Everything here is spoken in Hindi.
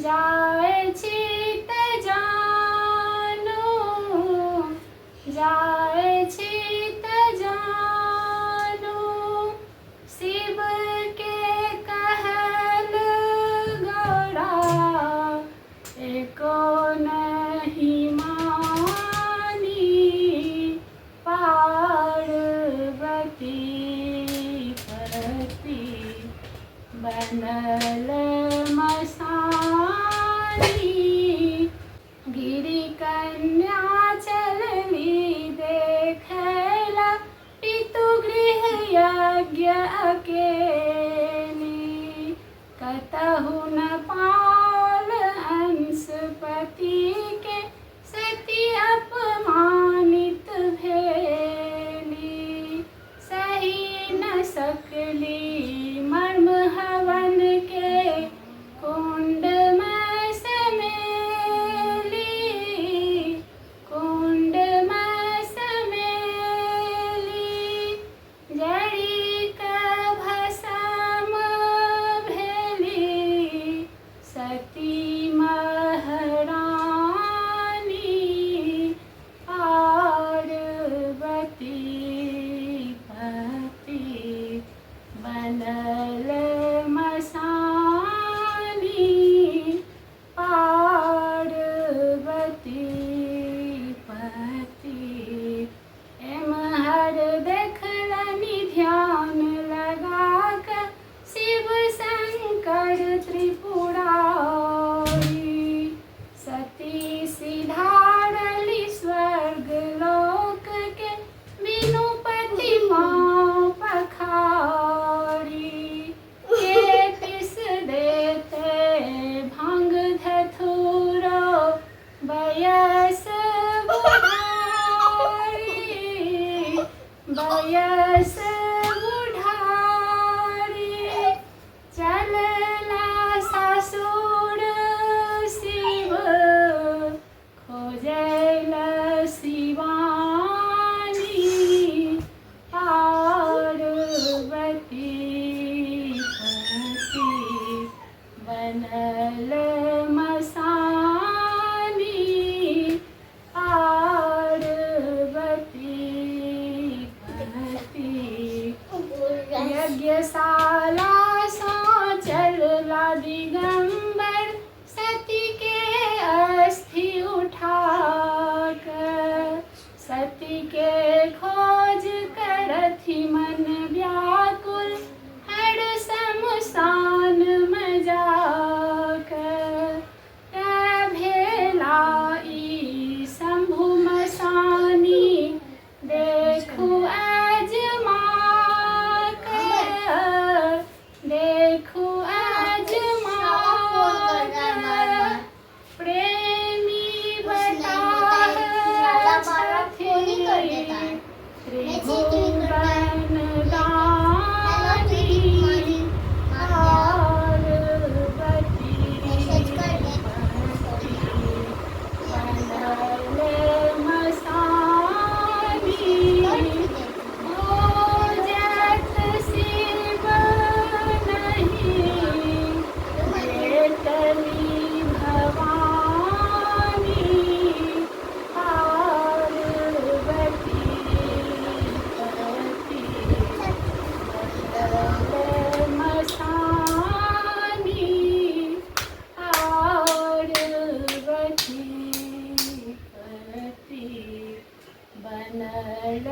जाए चित जानो, जाए चित जानो, शिव के कहल गौरा एको नहीं मानी, पार्वती पति बनल मसानी। गिरि कन्या चलली देखला, पितु गृह यज्ञ अकेली। कतहु न पाल अंश पति के, सती अपमानित भेली। सही न सकली मर्म हवन के, कुंड में समेली, कुंड में समेली। जड़ी का भस्म भेली, सती महारानी। पार्वती पति बनल मसानी, पार्वती पति। एमहर देखलनि ध्यान लगाकर, शिव शंकर त्रिपुरारी। सती सिधारली स्वर्ग लोक के, बिनु पति पाँव पखारी। के पिस देते भांग धतूरो, बयस बुढ़ारी, बयस बुढ़ारी। चलला ससुर शिव, खोजल शिवानी। पार्वती पति बनल मसानी, पार्वती पति। यज्ञशाला सा चलला दिगंबर, सती के अस्थि उठाकर। सती के खोज करथि मन व्याकुल, हर शमशान में जाकर। भेला ई शंभु मसानी, देखू अजमा कर, देखू अजमा कर। प्रेमी बताह छथिन त्रिभुवन दानी। पार्वती बनल मसानी, भोजत शिव नहीं, बेटली भवानी। पार्वती पति बनल मसानी, पार्वती पति बनल